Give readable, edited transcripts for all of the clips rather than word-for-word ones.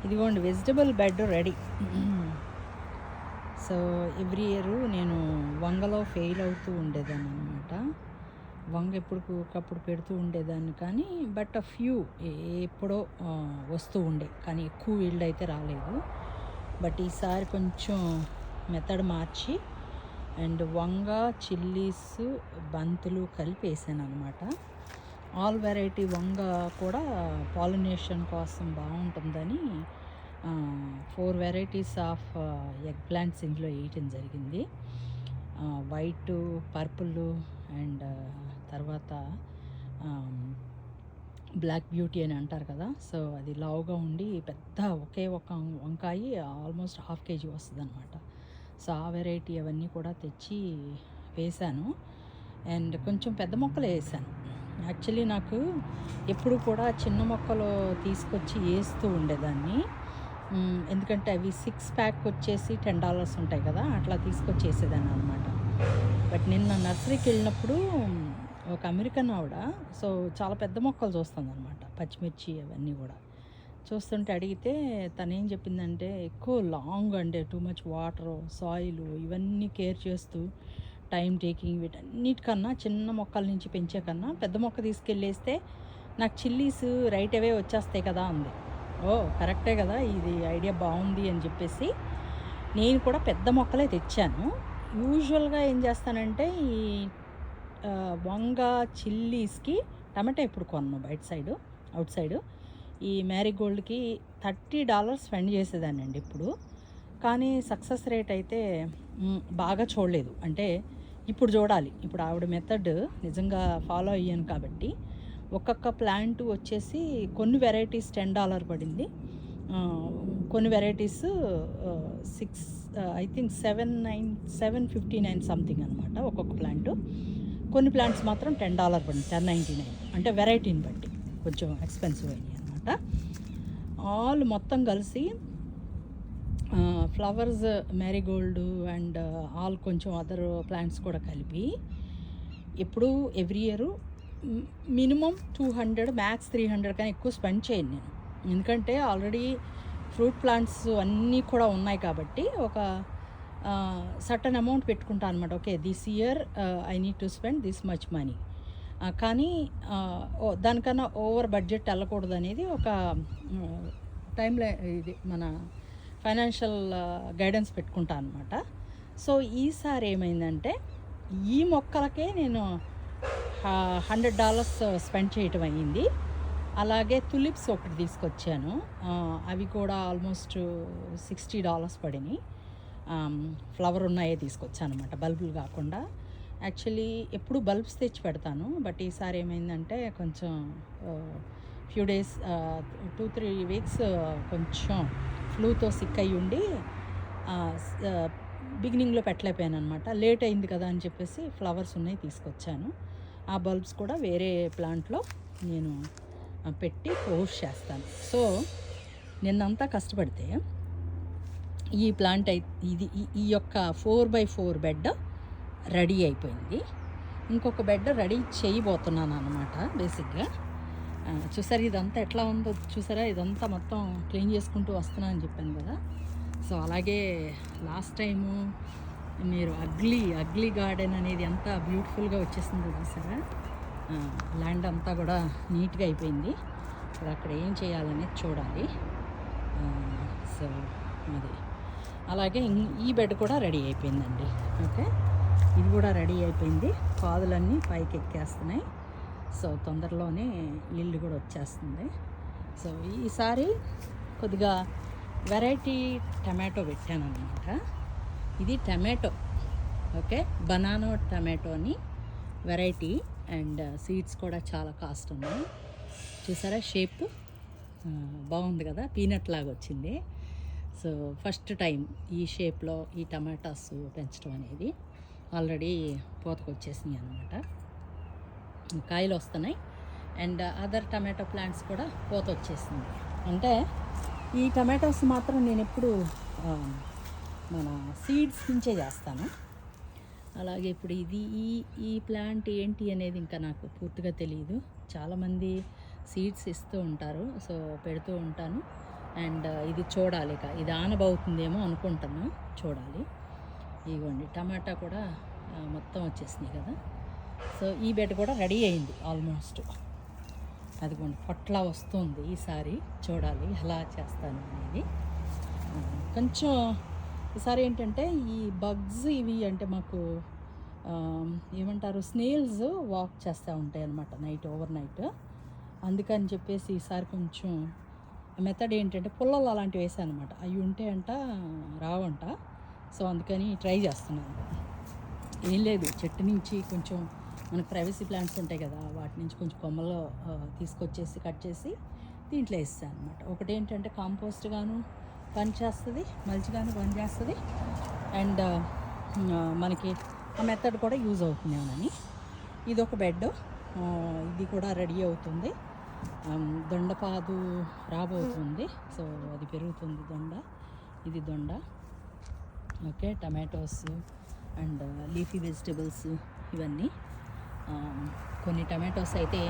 ఇదిగోండి vegetable bed ready. So every year నేను వంగలో ఫెయిల్ అవుతూ ఉండేదాన్ని అనమాట. వంగ ఎప్పటికప్పుడు పెడుతూ ఉండేదాన్ని, కానీ బట్ ఫ్యూ ఎప్పుడో వస్తూ ఉండే, కానీ ఎక్కువ ఈల్డ్ అయితే రాలేదు. బట్ ఈసారి కొంచెం method March and Vanga, chillies, బంతులు కలిపి వేసాను అనమాట. ఆల్ వెరైటీ వంగ కూడా పాలినేషన్ కోసం బాగుంటుందని 4 వెరైటీస్ ఆఫ్ ఎగ్ ప్లాంట్స్ ఇందులో వేయటం జరిగింది. వైట్, పర్పుల్ అండ్ తర్వాత బ్లాక్ బ్యూటీ అని అంటారు కదా. సో అది లావుగా ఉండి పెద్ద ఒకే ఒక వంకాయ ఆల్మోస్ట్ ½ కేజీ వస్తుంది అనమాట. సో ఆ వెరైటీ అవన్నీ కూడా తెచ్చి వేశాను. అండ్ కొంచెం పెద్ద మొక్కలు వేసాను. యాక్చువల్లీ నాకు ఎప్పుడు కూడా చిన్న మొక్కలు తీసుకొచ్చి వేస్తూ ఉండేదాన్ని. ఎందుకంటే అవి 6 ప్యాక్ వచ్చేసి $10 ఉంటాయి కదా, అట్లా తీసుకొచ్చి వేసేదాన్ని అనమాట. బట్ నిన్న నర్సరీకి వెళ్ళినప్పుడు ఒక అమెరికన్ ఆవిడ సో చాలా పెద్ద మొక్కలు చూస్తుంది అనమాట, పచ్చిమిర్చి అవన్నీ కూడా చూస్తుంటే అడిగితే తను ఏం చెప్పిందంటే, ఎక్కువ లాంగ్ అంటే టూ మచ్ వాటర్, సాయిల్ ఇవన్నీ కేర్ చేస్తూ టైం టేకింగ్ వీటన్నిటికన్నా చిన్న మొక్కల నుంచి పెంచే కన్నా పెద్ద మొక్క తీసుకెళ్ళేస్తే నాకు చిల్లీస్ రైట్ అవే వచ్చేస్తాయి కదా అంది. ఓ కరెక్టే కదా, ఇది ఐడియా బాగుంది అని చెప్పేసి నేను కూడా పెద్ద మొక్కలే తెచ్చాను. యూజువల్గా ఏం చేస్తానంటే ఈ వంగ, చిల్లీస్కి టమాటా ఇప్పుడు కొన్నాను బయట సైడు, అవుట్ సైడు. ఈ మ్యారీగోల్డ్కి $30 స్పెండ్ చేసేదాన్ని అండి ఇప్పుడు. కానీ సక్సెస్ రేట్ అయితే బాగా చూడలేదు. అంటే ఇప్పుడు చూడాలి, ఇప్పుడు ఆవిడ మెథడ్ నిజంగా ఫాలో అయ్యాను కాబట్టి. ఒక్కొక్క ప్లాంట్ వచ్చేసి కొన్ని వెరైటీస్ $10 పడింది, కొన్ని వెరైటీస్ 759 సంథింగ్ అనమాట ఒక్కొక్క ప్లాంట్. కొన్ని ప్లాంట్స్ మాత్రం $10 పడింది, 1099. అంటే వెరైటీని బట్టి కొంచెం ఎక్స్పెన్సివ్ అయినాయి అనమాట. ఆల్ మొత్తం కలిసి ఫ్లవర్స్, మ్యారీగోల్డ్ అండ్ ఆల్ కొంచెం అదర్ ప్లాంట్స్ కూడా కలిపి ఎప్పుడు ఎవ్రీ ఇయర్ మినిమం 200 మ్యాక్స్ 300 కానీ ఎక్కువ స్పెండ్ చేయను నేను. ఎందుకంటే ఆల్రెడీ ఫ్రూట్ ప్లాంట్స్ అన్నీ కూడా ఉన్నాయి కాబట్టి ఒక సర్టన్ అమౌంట్ పెట్టుకుంటాను అనమాట. Okay, this year I need to spend this much money. కానీ దానికన్నా ఓవర్ బడ్జెట్ వెళ్ళకూడదు అనేది ఒక టైంలో ఇది మన ఫైనాన్షియల్ గైడెన్స్ పెట్టుకుంటా అనమాట. సో ఈసారి ఏమైందంటే ఈ మొక్కలకే నేను $100 స్పెండ్ చేయటం అయ్యింది. అలాగే తులిప్స్ ఒకటి తీసుకొచ్చాను, అవి కూడా ఆల్మోస్ట్ $60 పడినాయి. ఫ్లవర్ ఉన్నాయే తీసుకొచ్చాను అనమాట, బల్బులు కాకుండా. యాక్చువల్లీ ఎప్పుడు బల్బ్స్ తెచ్చి పెడతాను, బట్ ఈసారి ఏమైందంటే కొంచెం ఫ్యూ డేస్ 2-3 వీక్స్ కొంచెం ఫ్లూతో సిక్ అయ్యి ఉండి బిగినింగ్లో పెట్టలేకపోయాను అనమాట. లేట్ అయింది కదా అని చెప్పేసి ఫ్లవర్స్ ఉన్నాయి తీసుకొచ్చాను. ఆ బల్బ్స్ కూడా వేరే ప్లాంట్లో నేను పెట్టి పోస్ట్ చేస్తాను. సో నిన్నంతా కష్టపడితే ఈ ప్లాంట్ ఇది ఈ యొక్క 4x4 బెడ్ రెడీ అయిపోయింది. ఇంకొక బెడ్ రెడీ చేయబోతున్నాను అనమాట. బేసిక్గా చూసారా ఇదంతా ఎట్లా ఉందో చూసారా, ఇదంతా మొత్తం క్లీన్ చేసుకుంటూ వస్తున్నా అని చెప్పాను కదా. సో అలాగే లాస్ట్ టైము మీరు అగ్లీ గార్డెన్ అనేది ఎంత బ్యూటిఫుల్గా వచ్చేసిందో చూసారా. ల్యాండ్ అంతా కూడా నీట్గా అయిపోయింది. ఇప్పుడు అక్కడ ఏం చేయాలనేది చూడాలి. సో అది అలాగే ఈ బెడ్ కూడా రెడీ అయిపోయిందండి. ఓకే, ఇది కూడా రెడీ అయిపోయింది. పాదులన్నీ పైకి ఎక్కేస్తున్నాయి. సో తొందరలోనే ఇల్లు కూడా వచ్చేస్తుంది. సో ఈసారి కొద్దిగా వెరైటీ టమాటో పెట్టాను అనమాట. ఇది టమాటో, ఓకే, బనానా టమాటో అని వెరైటీ. అండ్ సీడ్స్ కూడా చాలా కాస్ట్ ఉన్నాయి. చూసారా షేప్ బాగుంది కదా, పీనట్ లాగా వచ్చింది. సో ఫస్ట్ టైం ఈ షేప్లో ఈ టమాటాస్ పెంచడం అనేది. ఆల్రెడీ పూతకు వచ్చేసినాయి అనమాట, కాయలు వస్తున్నాయి. అండ్ అదర్ టమాటో ప్లాంట్స్ కూడా పూత వచ్చేసింది. అంటే ఈ టమాటోస్ మాత్రం నేను ఎప్పుడు మన సీడ్స్ నుంచే చేస్తాను. అలాగే ఇప్పుడు ఇది ఈ ప్లాంట్ ఏంటి అనేది ఇంకా నాకు పూర్తిగా తెలియదు. చాలామంది సీడ్స్ ఇస్తూ ఉంటారు, సో పెడుతూ ఉంటాను. అండ్ ఇది చూడాలి, ఇక ఇది ఆనబవుతుందేమో అనుకుంటున్నా, చూడాలి. ఇదిగోండి టమాటా కూడా మొత్తం వచ్చేసినాయి కదా. సో ఈ బెడ్ కూడా రెడీ అయింది ఆల్మోస్ట్. అదిగోండి పొట్లా వస్తుంది ఈసారి, చూడాలి ఎలా చేస్తాను అనేది. కొంచెం ఈసారి ఏంటంటే ఈ బగ్స్ ఇవి అంటే మాకు ఏమంటారు, స్నేల్స్ వాక్ చేస్తూ ఉంటాయి అన్నమాట నైట్, ఓవర్ నైట్. అందుకని చెప్పేసి ఈసారి కొంచెం మెథడ్ ఏంటంటే పుల్లలు అలాంటివి వేసాను అనమాట. అవి ఉంటే అంట రావంట. సో అందుకని ట్రై చేస్తున్నాను. ఏం లేదు, చెట్టు నుంచి కొంచెం మనకు ప్రైవసీ ప్లాంట్స్ ఉంటాయి కదా, వాటి నుంచి కొంచెం కొమ్మలు తీసుకొచ్చేసి కట్ చేసి దీంట్లో వేస్తాను అనమాట. ఒకటి ఏంటంటే కాంపోస్ట్ గాను పనిచేస్తుంది, మల్చిగాను పనిచేస్తుంది, అండ్ మనకి ఆ మెథడ్ కూడా యూజ్ అవుతుందేమోనని. ఇది ఒక బెడ్, ఇది కూడా రెడీ అవుతుంది. దొండపాదు రాబోతుంది, సో అది పెరుగుతుంది దొండ. ఇది దొండ, okay. Tomatoes and leafy vegetables ఇవన్నీ. కొన్ని టమాటోస్ అయితే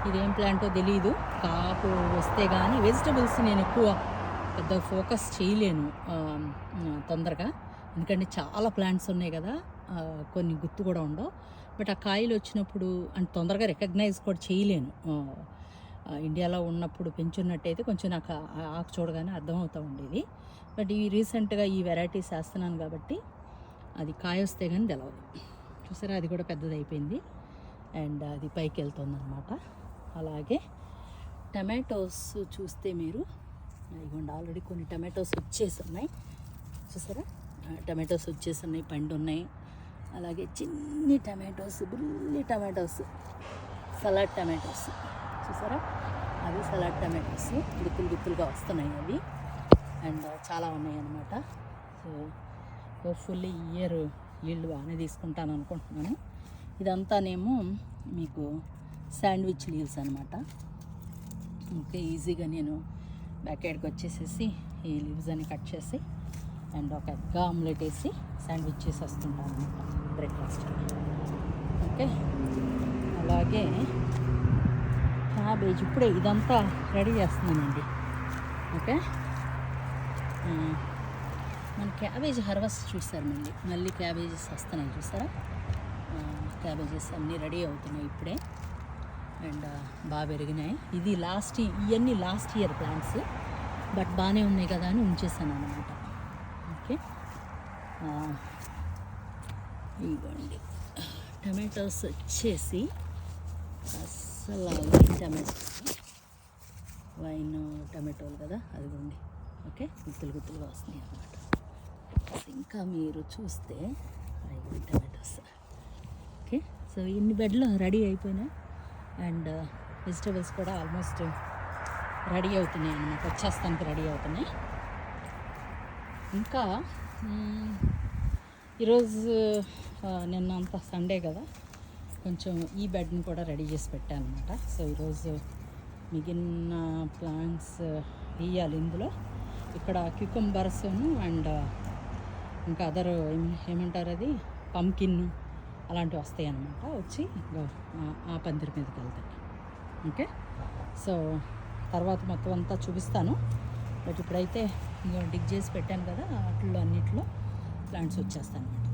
ఇదేం ప్లాంటో తెలియదు, కాపు వస్తే కానీ వెజిటబుల్స్ నేను ఎక్కువ పెద్ద ఫోకస్ చేయలేను తొందరగా, ఎందుకంటే చాలా ప్లాంట్స్ ఉన్నాయి కదా, కొన్ని గుర్తు కూడా ఉండవు. బట్ ఆ కాయలు వచ్చినప్పుడు అంటే తొందరగా రికగ్నైజ్ కూడా చేయలేను. ఇండియాలో ఉన్నప్పుడు పెంచున్నట్టయితే కొంచెం నాకు ఆకు చూడగానే అర్థమవుతూ ఉండేది. బట్ ఈ రీసెంట్గా ఈ వెరైటీస్ వేస్తున్నాను కాబట్టి అది కాయ వస్తే కానీ తెలవదు. చూసారా, అది కూడా పెద్దది అయిపోయింది అండ్ అది పైకి వెళ్తుంది అనమాట. అలాగే టమాటోస్ చూస్తే మీరు ఇదిగోండి, ఆల్రెడీ కొన్ని టమాటోస్ వచ్చేసి ఉన్నాయి. చూసారా, టమాటోస్ వచ్చేసి ఉన్నాయి, పండు ఉన్నాయి. అలాగే చిన్ని టమాటోస్, బుల్లి టమాటోస్, సలాడ్ టమాటోస్ చూసారా, అవి సలాడ్ టమాటోస్ గుత్తులు గుత్తులుగా వస్తున్నాయి అవి. అండ్ చాలా ఉన్నాయి అన్నమాట. సో హోప్ఫుల్లీ ఇయర్ ఈల్డ్ బాగానే తీసుకుంటాను అనుకుంటున్నాను. ఇదంతానేమో మీకు శాండ్విచ్ లీవ్స్ అనమాట. ఓకే, ఈజీగా నేను బ్యాక్ సైడ్కి వచ్చేసేసి ఈ లీవ్స్ అని కట్ చేసి అండ్ ఒక ఎగ్ ఆమ్లెట్ వేసి శాండ్విచ్ చేసి వస్తుంటాను అనమాట బ్రేక్ఫాస్ట్. ఓకే, అలాగే క్యాబేజ్ ఇప్పుడే ఇదంతా రెడీ చేస్తున్నానండి. ఓకే, మన క్యాబేజ్ హార్వెస్ట్ చూసారు, మళ్ళీ క్యాబేజెస్ వస్తున్నాయి చూసారా. క్యాబేజెస్ అన్నీ రెడీ అవుతున్నాయి ఇప్పుడే అండ్ బాగా పెరిగినాయి. ఇది ఇవన్నీ లాస్ట్ ఇయర్ ప్లాంట్స్, బట్ బాగానే ఉన్నాయి కదా అని ఉంచేసాను అనమాట. ఓకే, ఇవ్వండి టమాటోస్ వచ్చేసి అసలు వైన్ టమాటోలు కదా, అదిగోండి. ఓకే, గుత్తులు గుత్తులుగా వస్తున్నాయి అన్నమాట. ఇంకా మీరు చూస్తే అవి టమాటోస్. ఓకే, సో ఇన్ని బెడ్లు రెడీ అయిపోయినాయి అండ్ వెజిటబుల్స్ కూడా ఆల్మోస్ట్ రెడీ అవుతున్నాయి అన్నమాట, వచ్చేస్తానికి రెడీ అవుతున్నాయి. ఇంకా ఈరోజు నిన్న అంతా సండే కదా, కొంచెం ఈ బెడ్ని కూడా రెడీ చేసి పెట్టాను అనమాట. సో ఈరోజు మిగిలిన ప్లాంట్స్ వేయాలి ఇందులో. ఇక్కడ క్యూకంబర్స్ అండ్ ఇంకా అదర్ ఏమంటారు అది పంకిన్ అలాంటివి వస్తాయి అన్నమాట, వచ్చి ఆ పందిరి మీదకి వెళ్తాయి. ఓకే, సో తర్వాత మొత్తం అంతా చూపిస్తాను. బట్ ఇప్పుడైతే ఇంకా డిగ్ చేసి పెట్టాను కదా, వాటిల్లో అన్నిట్లో ప్లాంట్స్ వచ్చేస్తాను అనమాట.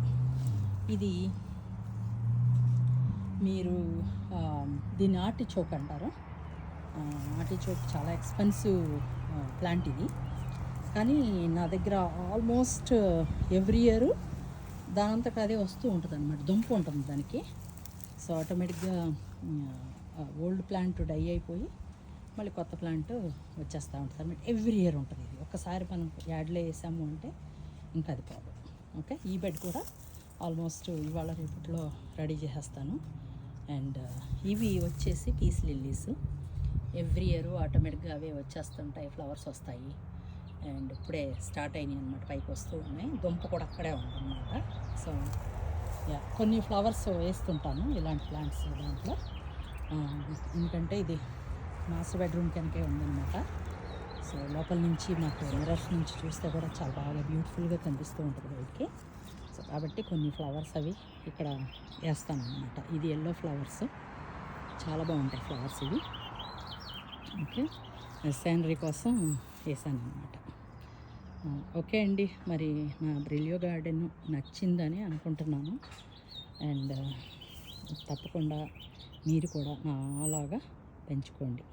ఇది మీరు దీన్ని ఆర్టిచోక్ అంటారు. ఆర్టిచోక్ చాలా ఎక్స్పెన్సివ్ ప్లాంట్ ఇది, కానీ నా దగ్గర ఆల్మోస్ట్ ఎవ్రీ ఇయర్ దానంతకు అదే వస్తూ ఉంటుంది అనమాట. దుంప ఉంటుంది దానికి. సో ఆటోమేటిక్గా ఓల్డ్ ప్లాంట్ డై అయిపోయి మళ్ళీ కొత్త ప్లాంట్ వచ్చేస్తూ ఉంటుంది అనమాట. ఎవ్రీ ఇయర్ ఉంటుంది ఇది. ఒక్కసారి మనం యాడ్లో వేసాము అంటే ఇంకా అది ప్రాబ్లం. ఓకే, ఈ బెడ్ కూడా ఆల్మోస్ట్ ఇవాళ రేపట్లో రెడీ చేసేస్తాను. అండ్ ఇవి వచ్చేసి పీస్ లిల్లీస్. ఎవ్రీ ఇయర్ ఆటోమేటిక్గా అవే వచ్చేస్తుంటాయి, ఫ్లవర్స్ వస్తాయి. అండ్ ఇప్పుడే స్టార్ట్ అయినాయి అనమాట, పైకి వస్తూ ఉన్నాయి. దుంప కూడా అక్కడే ఉందన్నమాట. సో కొన్ని ఫ్లవర్స్ వేస్తుంటాను ఇలాంటి ప్లాంట్స్ దాంట్లో, ఎందుకంటే ఇది మాస్టర్ బెడ్రూమ్ కనుకే ఉందన్నమాట. సో లోపల నుంచి మాకు మిర్రర్స్ నుంచి చూస్తే కూడా చాలా బాగా బ్యూటిఫుల్గా కనిపిస్తూ ఉంటుంది బయటికి. సో కాబట్టి కొన్ని ఫ్లవర్స్ అవి ఇక్కడ వేస్తాను అన్నమాట. ఇది ఎల్లో ఫ్లవర్స్, చాలా బాగుంటాయి ఫ్లవర్స్ ఇవి. ఓకే, సీనరీ కోసం వేసాను అనమాట. ఓకే అండి, మరి నా బ్రిలియో గార్డెన్ నచ్చిందని అనుకుంటున్నాను. అండ్ తప్పకుండా మీరు కూడా నాలాగా పెంచుకోండి.